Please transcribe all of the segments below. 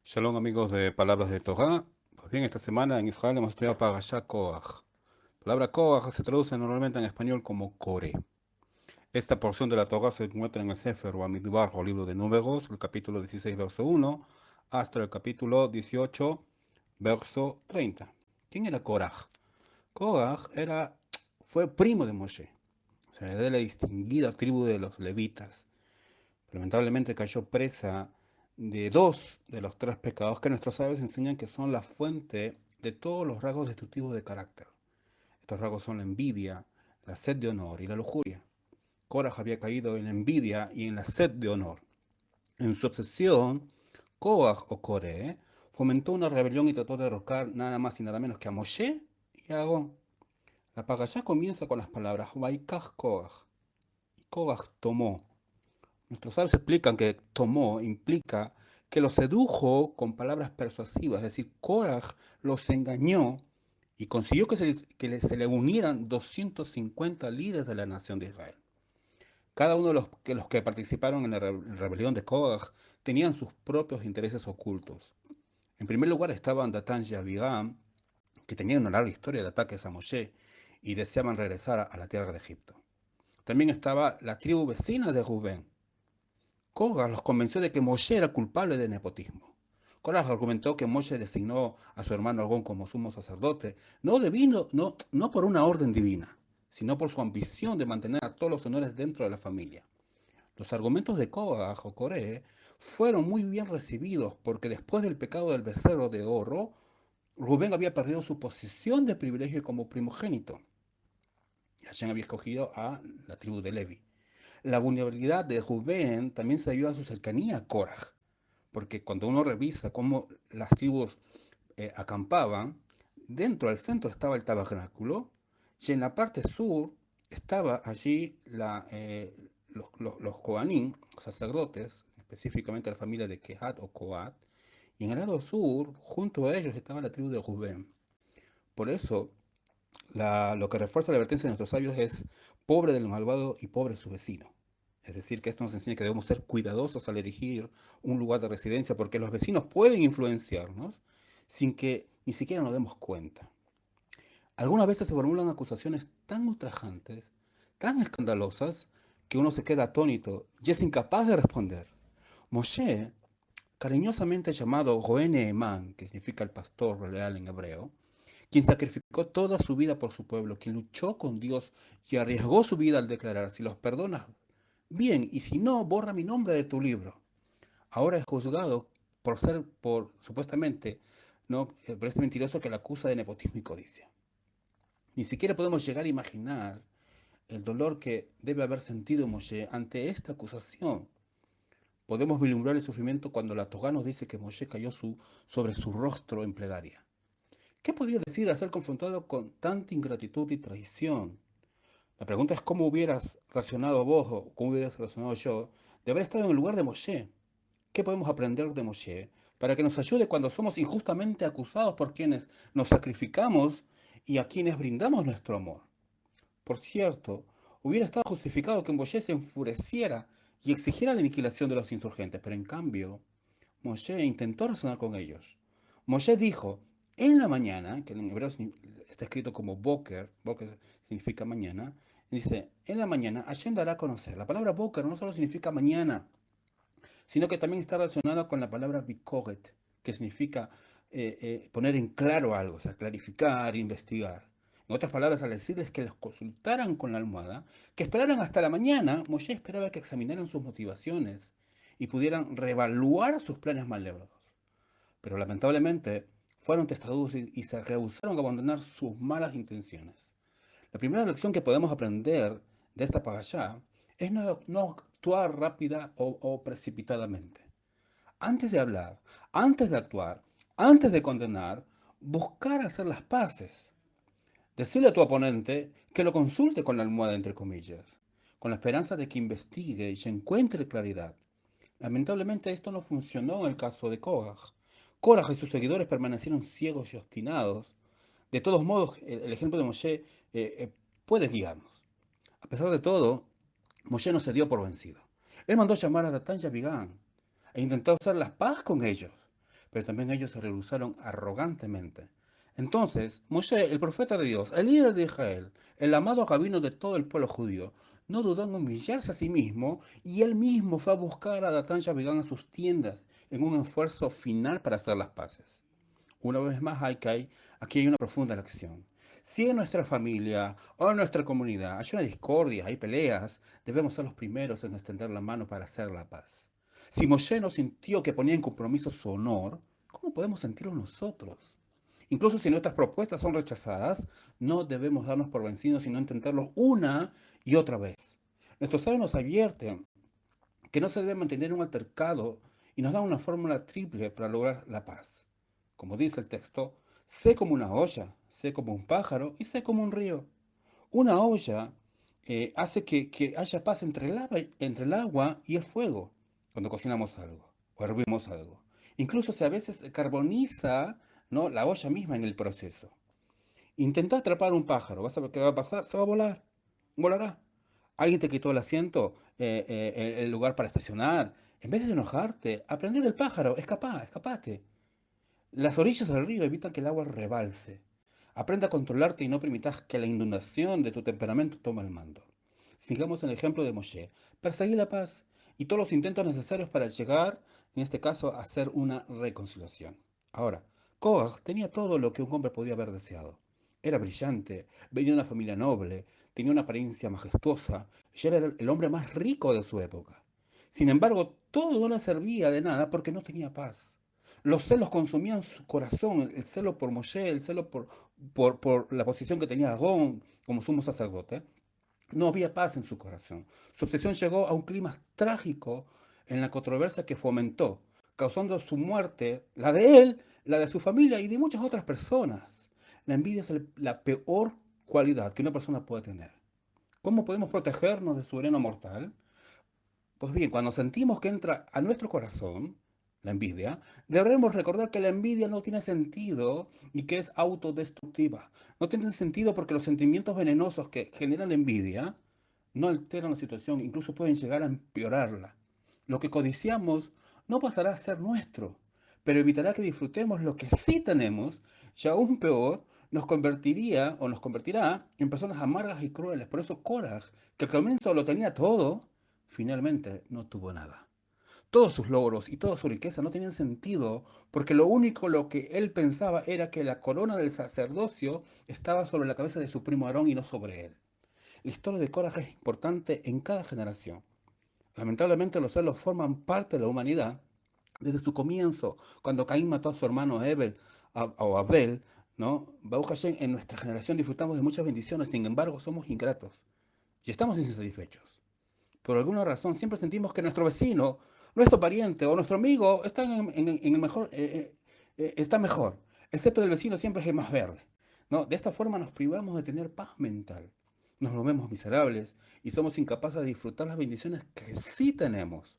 Shalom amigos de Palabras de Torah. Pues bien, esta semana en Israel hemos estudiado Parashá Korach. La palabra Korach se traduce normalmente en español como Core. Esta porción de la Torah se encuentra en el Sefer o Amidbar o libro de Números, el capítulo 16, verso 1, hasta el capítulo 18, verso 30. ¿Quién era Korach? Korach fue primo de Moshe, o sea, de la distinguida tribu de los levitas. Lamentablemente cayó presa de dos de los tres pecados que nuestros sabios enseñan que son la fuente de todos los rasgos destructivos de carácter. Estos rasgos son la envidia, la sed de honor y la lujuria. Korah había caído en la envidia y en la sed de honor. En su obsesión, Korah o Coré fomentó una rebelión y trató de derrocar nada más y nada menos que a Moshe y a Aarón. La parashá comienza con las palabras Vaikach Korah, y Korah tomó. Nuestros sabios explican que tomó implica que los sedujo con palabras persuasivas, es decir, Korah los engañó y consiguió se le unieran 250 líderes de la nación de Israel. Cada uno de los que participaron en la rebelión de Korah tenían sus propios intereses ocultos. En primer lugar estaban Datán y Abiram, que tenían una larga historia de ataques a Moshe y deseaban regresar a la tierra de Egipto. También estaba la tribu vecina de Rubén. Korah los convenció de que Moshe era culpable de nepotismo. Korah argumentó que Moshe designó a su hermano Argón como sumo sacerdote, no por una orden divina, sino por su ambición de mantener a todos los honores dentro de la familia. Los argumentos de Korah o Coré fueron muy bien recibidos porque después del pecado del becerro de oro, Rubén había perdido su posición de privilegio como primogénito. Hashem había escogido a la tribu de Levi. La vulnerabilidad de Rubén también se debió a su cercanía a Korah, porque cuando uno revisa cómo las tribus acampaban, dentro del centro estaba el tabernáculo y en la parte sur estaba allí los Kohanim, sacerdotes, específicamente la familia de Kehat o Kohat, y en el lado sur, junto a ellos, estaba la tribu de Rubén. Por eso, lo que refuerza la advertencia de nuestros sabios es pobre del malvado y pobre su vecino. Es decir, que esto nos enseña que debemos ser cuidadosos al elegir un lugar de residencia porque los vecinos pueden influenciarnos sin que ni siquiera nos demos cuenta. Algunas veces se formulan acusaciones tan ultrajantes, tan escandalosas, que uno se queda atónito y es incapaz de responder. Moshe, cariñosamente llamado Goene Eman, que significa el pastor leal en hebreo, quien sacrificó toda su vida por su pueblo, quien luchó con Dios y arriesgó su vida al declarar, si los perdonas, bien, y si no, borra mi nombre de tu libro. Ahora es juzgado por supuestamente, ¿no? Por este mentiroso que le acusa de nepotismo y codicia. Ni siquiera podemos llegar a imaginar el dolor que debe haber sentido Moshe ante esta acusación. Podemos vislumbrar el sufrimiento cuando la Torá nos dice que Moshe cayó sobre su rostro en plegaria. ¿Qué podía decir al ser confrontado con tanta ingratitud y traición? La pregunta es cómo hubieras reaccionado vos o cómo hubieras reaccionado yo de haber estado en el lugar de Moshe. ¿Qué podemos aprender de Moshe para que nos ayude cuando somos injustamente acusados por quienes nos sacrificamos y a quienes brindamos nuestro amor? Por cierto, hubiera estado justificado que Moshe se enfureciera y exigiera la aniquilación de los insurgentes, pero en cambio, Moshe intentó razonar con ellos. Moshe dijo, en la mañana, que en hebreo está escrito como Boker, Boker significa mañana, dice, en la mañana Hashem dará a conocer. La palabra Boker no solo significa mañana, sino que también está relacionada con la palabra Bikoret, que significa poner en claro algo, o sea, clarificar, investigar. En otras palabras, al decirles que los consultaran con la almohada, que esperaran hasta la mañana, Moshe esperaba que examinaran sus motivaciones y pudieran reevaluar sus planes malévolos. Pero lamentablemente fueron testarudos y se rehusaron a abandonar sus malas intenciones. La primera lección que podemos aprender de esta parashá es no actuar rápida o precipitadamente. Antes de hablar, antes de actuar, antes de condenar, buscar hacer las paces. Decirle a tu oponente que lo consulte con la almohada entre comillas, con la esperanza de que investigue y se encuentre claridad. Lamentablemente esto no funcionó en el caso de Korah. Korah y sus seguidores permanecieron ciegos y obstinados. De todos modos, el ejemplo de Moshe puede guiarnos. A pesar de todo, Moshe no se dio por vencido. Él mandó llamar a Datán y Abigán e intentó hacer la paz con ellos. pero también ellos se rehusaron arrogantemente. Entonces, Moshe, el profeta de Dios, el líder de Israel, el amado rabino de todo el pueblo judío, no dudó en humillarse a sí mismo y él mismo fue a buscar a Datán y Abigán a sus tiendas en un esfuerzo final para hacer las paces. Una vez más, aquí hay una profunda lección. Si en nuestra familia o en nuestra comunidad hay una discordia, hay peleas, debemos ser los primeros en extender la mano para hacer la paz. Si Moshe no sintió que ponía en compromiso su honor, ¿cómo podemos sentirlo nosotros? Incluso si nuestras propuestas son rechazadas, no debemos darnos por vencidos, sino intentarlo una y otra vez. Nuestro saber nos advierte que no se debe mantener un altercado y nos da una fórmula triple para lograr la paz. Como dice el texto, sé como una olla, sé como un pájaro y sé como un río. Una olla hace que haya paz entre el agua y el fuego cuando cocinamos algo o hervimos algo. Incluso si a veces carboniza, ¿no?, la olla misma en el proceso. Intenta atrapar un pájaro, ¿vas a ver qué va a pasar? Se va a volar, volará. Alguien te quitó el asiento, el lugar para estacionar. En vez de enojarte, aprende del pájaro, escapate. Las orillas del río evitan que el agua rebalse. Aprende a controlarte y no permitas que la inundación de tu temperamento tome el mando. Sigamos el ejemplo de Moshe. Perseguí la paz y todos los intentos necesarios para llegar, en este caso, a hacer una reconciliación. Ahora, Korah tenía todo lo que un hombre podía haber deseado. Era brillante, venía de una familia noble, tenía una apariencia majestuosa y era el hombre más rico de su época. Sin embargo, todo no le servía de nada porque no tenía paz. Los celos consumían su corazón, el celo por Moshe, el celo por la posición que tenía Agón como sumo sacerdote. No había paz en su corazón. Su obsesión llegó a un clima trágico en la controversia que fomentó, causando su muerte, la de él, la de su familia y de muchas otras personas. La envidia es la peor cualidad que una persona puede tener. ¿Cómo podemos protegernos de su veneno mortal? Pues bien, cuando sentimos que entra a nuestro corazón la envidia, debemos recordar que la envidia no tiene sentido y que es autodestructiva. No tiene sentido porque los sentimientos venenosos que generan la envidia no alteran la situación, incluso pueden llegar a empeorarla. Lo que codiciamos no pasará a ser nuestro, pero evitará que disfrutemos lo que sí tenemos y aún peor, nos convertirá en personas amargas y crueles. Por eso Korah, que al comienzo lo tenía todo, finalmente no tuvo nada. Todos sus logros y toda su riqueza no tenían sentido porque lo que él pensaba era que la corona del sacerdocio estaba sobre la cabeza de su primo Aarón y no sobre él. La historia de Korah es importante en cada generación. Lamentablemente los celos forman parte de la humanidad desde su comienzo, cuando Caín mató a su hermano o Abel, ¿no? Baruch Hashem, en nuestra generación disfrutamos de muchas bendiciones, sin embargo somos ingratos y estamos insatisfechos. Por alguna razón siempre sentimos que nuestro vecino, nuestro pariente o nuestro amigo en el mejor, está mejor. El césped del vecino siempre es el más verde, ¿no? De esta forma nos privamos de tener paz mental. Nos volvemos miserables y somos incapaces de disfrutar las bendiciones que sí tenemos.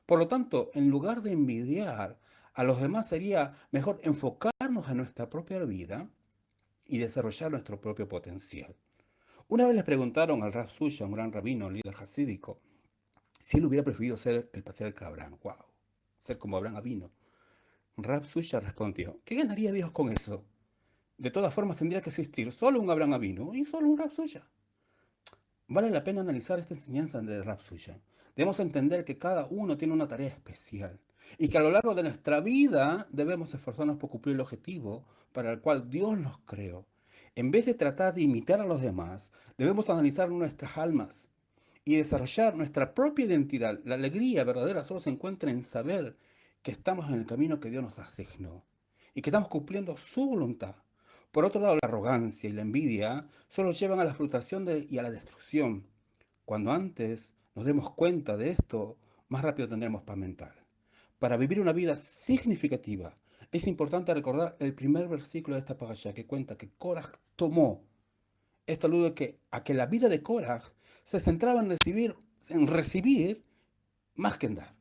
Por lo tanto, en lugar de envidiar a los demás, sería mejor enfocarnos en nuestra propia vida y desarrollar nuestro propio potencial. Una vez les preguntaron al Rav Susha, un gran rabino, líder hasídico, si él hubiera preferido ser el patriarca Abraham. ¡Wow! Ser como Abraham vino. Rab Susha respondió: ¿qué ganaría Dios con eso? De todas formas tendría que existir solo un Abraham Avinu y solo un Rab Susha. Vale la pena analizar esta enseñanza de Rab Susha. Debemos entender que cada uno tiene una tarea especial y que a lo largo de nuestra vida debemos esforzarnos por cumplir el objetivo para el cual Dios nos creó. En vez de tratar de imitar a los demás, debemos analizar nuestras almas y desarrollar nuestra propia identidad. La alegría verdadera solo se encuentra en saber que estamos en el camino que Dios nos asignó y que estamos cumpliendo su voluntad. Por otro lado, la arrogancia y la envidia solo llevan a la frustración y a la destrucción. Cuando antes nos demos cuenta de esto, más rápido tendremos paz mental. Para vivir una vida significativa, es importante recordar el primer versículo de esta parasha que cuenta que Korah tomó. Esto alude a que la vida de Korah se centraba en recibir más que en dar.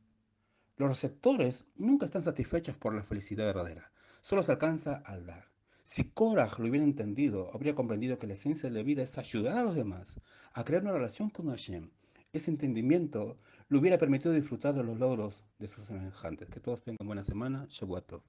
Los receptores nunca están satisfechos por la felicidad verdadera, solo se alcanza al dar. Si Korah lo hubiera entendido, habría comprendido que la esencia de la vida es ayudar a los demás a crear una relación con Hashem. Ese entendimiento le hubiera permitido disfrutar de los logros de sus semejantes. Que todos tengan buena semana. Shabbat Tov.